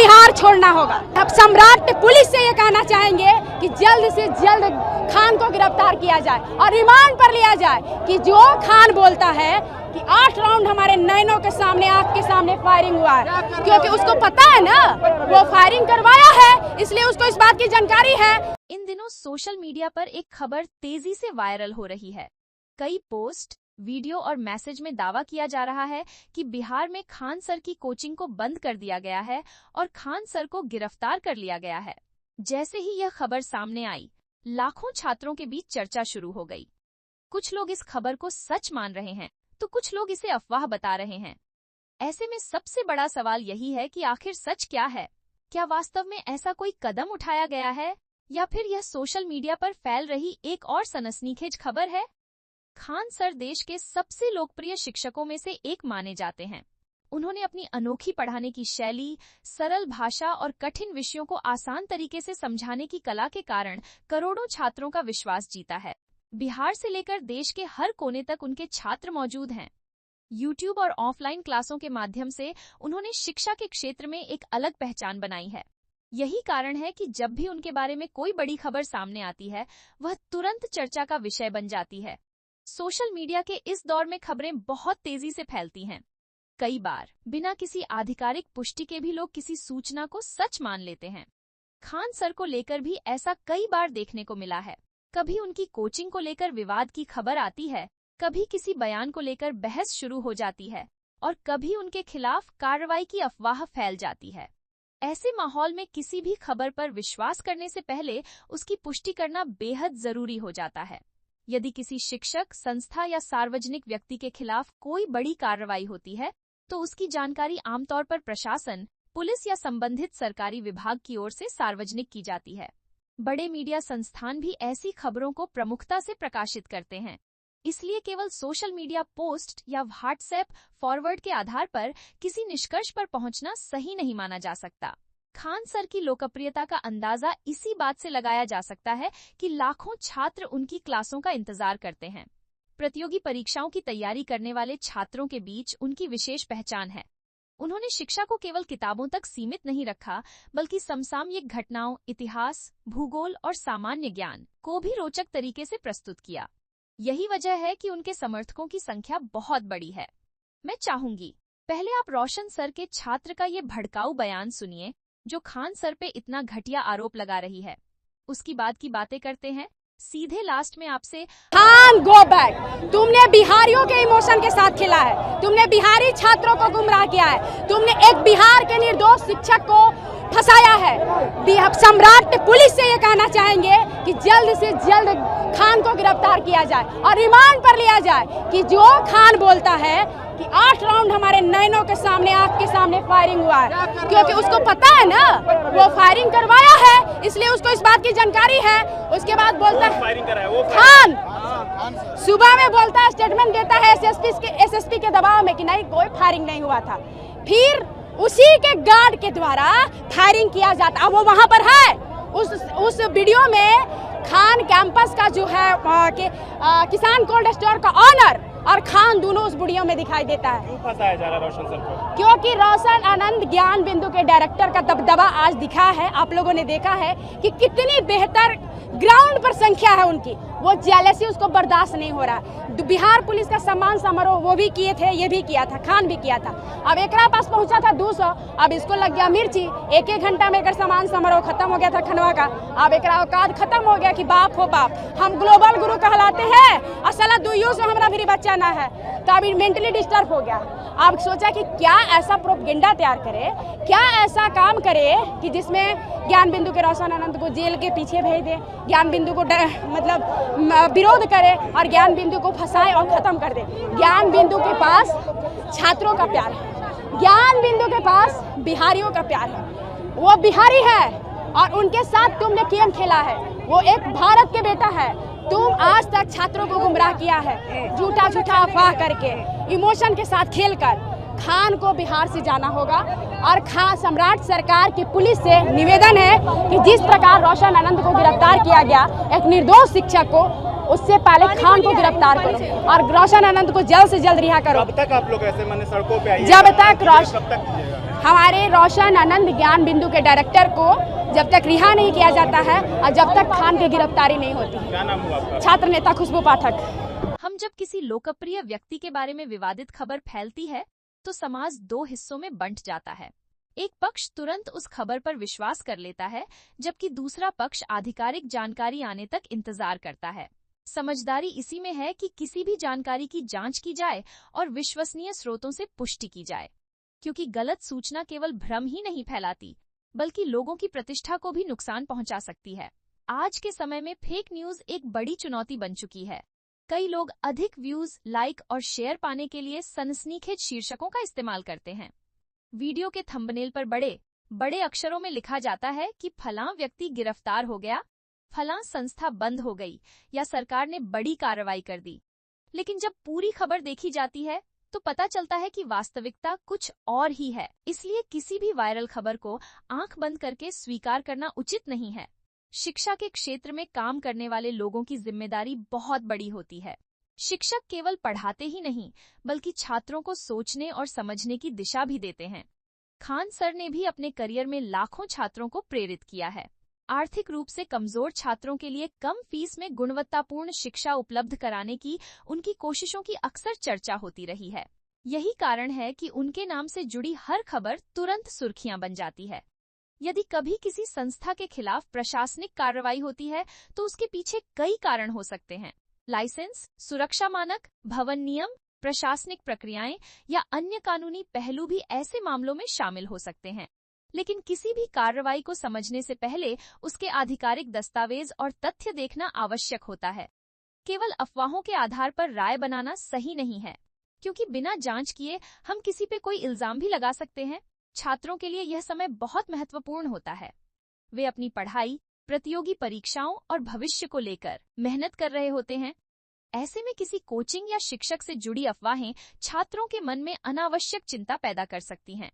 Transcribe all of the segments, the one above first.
बिहार छोड़ना होगा। अब सम्राट पुलिस से ये कहना चाहेंगे कि जल्द से जल्द खान को गिरफ्तार किया जाए और रिमांड पर लिया जाए कि जो खान बोलता है कि 8 राउंड हमारे नैनों के सामने, आंख के सामने फायरिंग हुआ है, क्योंकि उसको पता है ना, वो फायरिंग करवाया है, इसलिए उसको इस बात की जानकारी है। इन दिनों सोशल मीडिया पर एक खबर तेजी से वायरल हो रही है। कई पोस्ट, वीडियो और मैसेज में दावा किया जा रहा है कि बिहार में खान सर की कोचिंग को बंद कर दिया गया है और खान सर को गिरफ्तार कर लिया गया है। जैसे ही यह खबर सामने आई, लाखों छात्रों के बीच चर्चा शुरू हो गई। कुछ लोग इस खबर को सच मान रहे हैं, तो कुछ लोग इसे अफवाह बता रहे हैं। ऐसे में सबसे बड़ा सवाल यही है कि आखिर सच क्या है? क्या वास्तव में ऐसा कोई कदम उठाया गया है, या फिर यह सोशल मीडिया पर फैल रही एक और सनसनीखेज खबर है? खान सर देश के सबसे लोकप्रिय शिक्षकों में से एक माने जाते हैं। उन्होंने अपनी अनोखी पढ़ाने की शैली, सरल भाषा और कठिन विषयों को आसान तरीके से समझाने की कला के कारण करोड़ों छात्रों का विश्वास जीता है। बिहार से लेकर देश के हर कोने तक उनके छात्र मौजूद हैं। यूट्यूब और ऑफलाइन क्लासों के माध्यम से उन्होंने शिक्षा के क्षेत्र में एक अलग पहचान बनाई है। यही कारण है कि जब भी उनके बारे में कोई बड़ी खबर सामने आती है, वह तुरंत चर्चा का विषय बन जाती है। सोशल मीडिया के इस दौर में खबरें बहुत तेजी से फैलती हैं। कई बार बिना किसी आधिकारिक पुष्टि के भी लोग किसी सूचना को सच मान लेते हैं। खान सर को लेकर भी ऐसा कई बार देखने को मिला है। कभी उनकी कोचिंग को लेकर विवाद की खबर आती है, कभी किसी बयान को लेकर बहस शुरू हो जाती है, और कभी उनके खिलाफ कार्रवाई की अफवाह फैल जाती है। ऐसे माहौल में किसी भी खबर पर विश्वास करने से पहले उसकी पुष्टि करना बेहद जरूरी हो जाता है। यदि किसी शिक्षक, संस्था या सार्वजनिक व्यक्ति के खिलाफ कोई बड़ी कार्रवाई होती है, तो उसकी जानकारी आमतौर पर प्रशासन, पुलिस या संबंधित सरकारी विभाग की ओर से सार्वजनिक की जाती है। बड़े मीडिया संस्थान भी ऐसी खबरों को प्रमुखता से प्रकाशित करते हैं। इसलिए केवल सोशल मीडिया पोस्ट या व्हाट्सएप फॉरवर्ड के आधार पर किसी निष्कर्ष पर पहुंचना सही नहीं माना जा सकता। खान सर की लोकप्रियता का अंदाजा इसी बात से लगाया जा सकता है कि लाखों छात्र उनकी क्लासों का इंतजार करते हैं। प्रतियोगी परीक्षाओं की तैयारी करने वाले छात्रों के बीच उनकी विशेष पहचान है। उन्होंने शिक्षा को केवल किताबों तक सीमित नहीं रखा, बल्कि समसामयिक घटनाओं, इतिहास, भूगोल और सामान्य ज्ञान को भी रोचक तरीके से प्रस्तुत किया। यही वजह है कि उनके समर्थकों की संख्या बहुत बड़ी है। मैं चाहूंगी पहले आप रोशन सर के छात्र का ये भड़काऊ बयान सुनिए, जो खान सर पे इतना घटिया आरोप लगा रही है। उसकी बाद की बातें करते हैं। सीधे लास्ट में आपसे, खान गो बैक। तुमने बिहारियों के इमोशन के साथ खेला है, तुमने बिहारी छात्रों को गुमराह किया है, तुमने एक बिहार के निर्दोष शिक्षक को फंसाया है। सम्राट पुलिस से ये कहना चाहेंगे कि जल्द से जल्द खान को गिरफ्तार किया जाए और रिमांड पर लिया जाए कि जो खान बोलता है कि 8 राउंड हमारे नैनों के सामने, आंख के सामने फायरिंग हुआ है, क्योंकि उसको पता है ना, वो फायरिंग करवाया है, इसलिए उसको इस बात की जानकारी है। उसके बाद बोलता है खान सुबह में बोलता है, स्टेटमेंट देता है एसएसपी के दबाव में कि नहीं, कोई फायरिंग नहीं हुआ था। फिर उसी के गार्ड के द्वारा फायरिंग किया जाता। अब वो वहां पर है। उस वीडियो में खान कैंपस का जो है किसान कोल्ड स्टोर का ऑनर और खान दोनों उस वीडियो में दिखाई देता है। क्यों फंसाया जा रहा है रोशन सर को? क्योंकि रोशन आनंद ज्ञान बिंदु के डायरेक्टर का दबदबा आज दिखा है। आप लोगों ने देखा है कि कितनी बेहतर ग्राउंड पर संख्या है उनकी। वो जेलसी उसको बर्दाश्त नहीं हो रहा। बिहार पुलिस का सम्मान समारोह वो भी किए थे, ये भी किया था, खान भी किया था। अब एकरा पास पहुंचा था 200, अब इसको लग गया मिर्ची। एक घंटा में एक सम्मान समारोह खत्म हो गया था खनवा का। अब एक औकात खत्म हो गया कि बाप हो बाप, हम ग्लोबल गुरु कहलाते हैं और साला दुइयों से हमारा भी बच्चा ना है। तो अभी मेंटली डिस्टर्ब हो गया। अब सोचा कि क्या ऐसा प्रोपेगेंडा तैयार करे, क्या ऐसा काम करे कि जिसमें ज्ञान बिंदु के रोशन आनंद को जेल के पीछे भेज दे, ज्ञान बिंदु को मतलब विरोध करे और ज्ञान बिंदु को फंसाए और खत्म कर दे। ज्ञान बिंदु के पास छात्रों का प्यार है, ज्ञान बिंदु के पास बिहारियों का प्यार है। वो बिहारी है और उनके साथ तुमने गेम खेला है। वो एक भारत के बेटा है। तुम आज तक छात्रों को गुमराह किया है, झूठा झूठा अफवाह करके, इमोशन के साथ खेलकर। खान को बिहार से जाना होगा और खान सम्राट सरकार की पुलिस से निवेदन है कि जिस प्रकार रोशन आनंद को गिरफ्तार किया गया, एक निर्दोष शिक्षक को, उससे पहले खान को गिरफ्तार करो और रोशन आनंद को जल्द से जल्द रिहा करो। कब तक आप लोग ऐसे माने सड़कों पे आइए? जब तक हमारे रोशन आनंद ज्ञान बिंदु के डायरेक्टर को जब तक रिहा नहीं किया जाता है और जब तक खान की गिरफ्तारी नहीं होती। क्या नाम हुआ आपका? छात्र नेता खुशबू पाठक। हम जब किसी लोकप्रिय व्यक्ति के बारे में विवादित खबर फैलती है तो समाज दो हिस्सों में बंट जाता है। एक पक्ष तुरंत उस खबर पर विश्वास कर लेता है, जबकि दूसरा पक्ष आधिकारिक जानकारी आने तक इंतजार करता है। समझदारी इसी में है कि किसी भी जानकारी की जांच की जाए और विश्वसनीय स्रोतों से पुष्टि की जाए, क्योंकि गलत सूचना केवल भ्रम ही नहीं फैलाती, बल्कि लोगों की प्रतिष्ठा को भी नुकसान पहुंचा सकती है। आज के समय में फेक न्यूज एक बड़ी चुनौती बन चुकी है। कई लोग अधिक व्यूज, लाइक और शेयर पाने के लिए सनसनीखेज शीर्षकों का इस्तेमाल करते हैं। वीडियो के थंबनेल पर बड़े बड़े अक्षरों में लिखा जाता है कि फलां व्यक्ति गिरफ्तार हो गया, फलां संस्था बंद हो गई या सरकार ने बड़ी कार्रवाई कर दी। लेकिन जब पूरी खबर देखी जाती है तो पता चलता है कि वास्तविकता कुछ और ही है। इसलिए किसी भी वायरल खबर को आंख बंद करके स्वीकार करना उचित नहीं है। शिक्षा के क्षेत्र में काम करने वाले लोगों की जिम्मेदारी बहुत बड़ी होती है। शिक्षक केवल पढ़ाते ही नहीं, बल्कि छात्रों को सोचने और समझने की दिशा भी देते हैं। खान सर ने भी अपने करियर में लाखों छात्रों को प्रेरित किया है। आर्थिक रूप से कमजोर छात्रों के लिए कम फीस में गुणवत्तापूर्ण शिक्षा उपलब्ध कराने की उनकी कोशिशों की अक्सर चर्चा होती रही है। यही कारण है कि उनके नाम से जुड़ी हर खबर तुरंत सुर्खियां बन जाती है। यदि कभी किसी संस्था के खिलाफ प्रशासनिक कार्रवाई होती है तो उसके पीछे कई कारण हो सकते हैं। लाइसेंस, सुरक्षा मानक, भवन नियम, प्रशासनिक प्रक्रियाएं या अन्य कानूनी पहलू भी ऐसे मामलों में शामिल हो सकते हैं। लेकिन किसी भी कार्रवाई को समझने से पहले उसके आधिकारिक दस्तावेज और तथ्य देखना आवश्यक होता है। केवल अफवाहों के आधार पर राय बनाना सही नहीं है, क्योंकि बिना जांच किए हम किसी पे कोई इल्जाम भी लगा सकते हैं। छात्रों के लिए यह समय बहुत महत्वपूर्ण होता है। वे अपनी पढ़ाई, प्रतियोगी परीक्षाओं और भविष्य को लेकर मेहनत कर रहे होते हैं। ऐसे में किसी कोचिंग या शिक्षक से जुड़ी अफवाहें छात्रों के मन में अनावश्यक चिंता पैदा कर सकती हैं।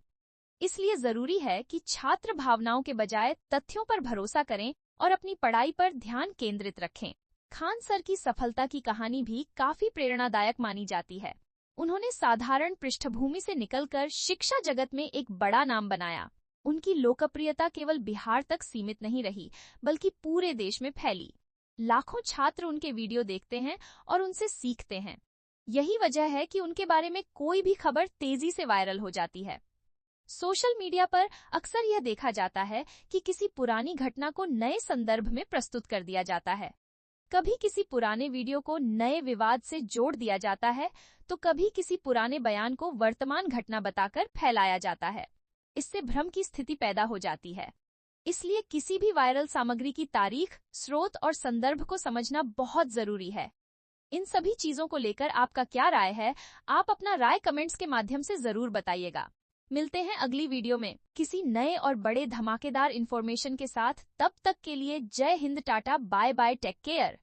इसलिए जरूरी है कि छात्र भावनाओं के बजाय तथ्यों पर भरोसा करें और अपनी पढ़ाई पर ध्यान केंद्रित रखें। खान सर की सफलता की कहानी भी काफी प्रेरणादायक मानी जाती है। उन्होंने साधारण पृष्ठभूमि से निकलकर शिक्षा जगत में एक बड़ा नाम बनाया। उनकी लोकप्रियता केवल बिहार तक सीमित नहीं रही, बल्कि पूरे देश में फैली। लाखों छात्र उनके वीडियो देखते हैं और उनसे सीखते हैं। यही वजह है कि उनके बारे में कोई भी खबर तेजी से वायरल हो जाती है। सोशल मीडिया पर अक्सर यह देखा जाता है कि किसी पुरानी घटना को नए संदर्भ में प्रस्तुत कर दिया जाता है। कभी किसी पुराने वीडियो को नए विवाद से जोड़ दिया जाता है, तो कभी किसी पुराने बयान को वर्तमान घटना बताकर फैलाया जाता है। इससे भ्रम की स्थिति पैदा हो जाती है। इसलिए किसी भी वायरल सामग्री की तारीख, स्रोत और संदर्भ को समझना बहुत जरूरी है। इन सभी चीजों को लेकर आपका क्या राय है? आप अपना राय कमेंट्स के माध्यम से जरूर बताइएगा। मिलते हैं अगली वीडियो में किसी नए और बड़े धमाकेदार इन्फॉर्मेशन के साथ। तब तक के लिए Jai Hind, ta-ta, bye bye, take care.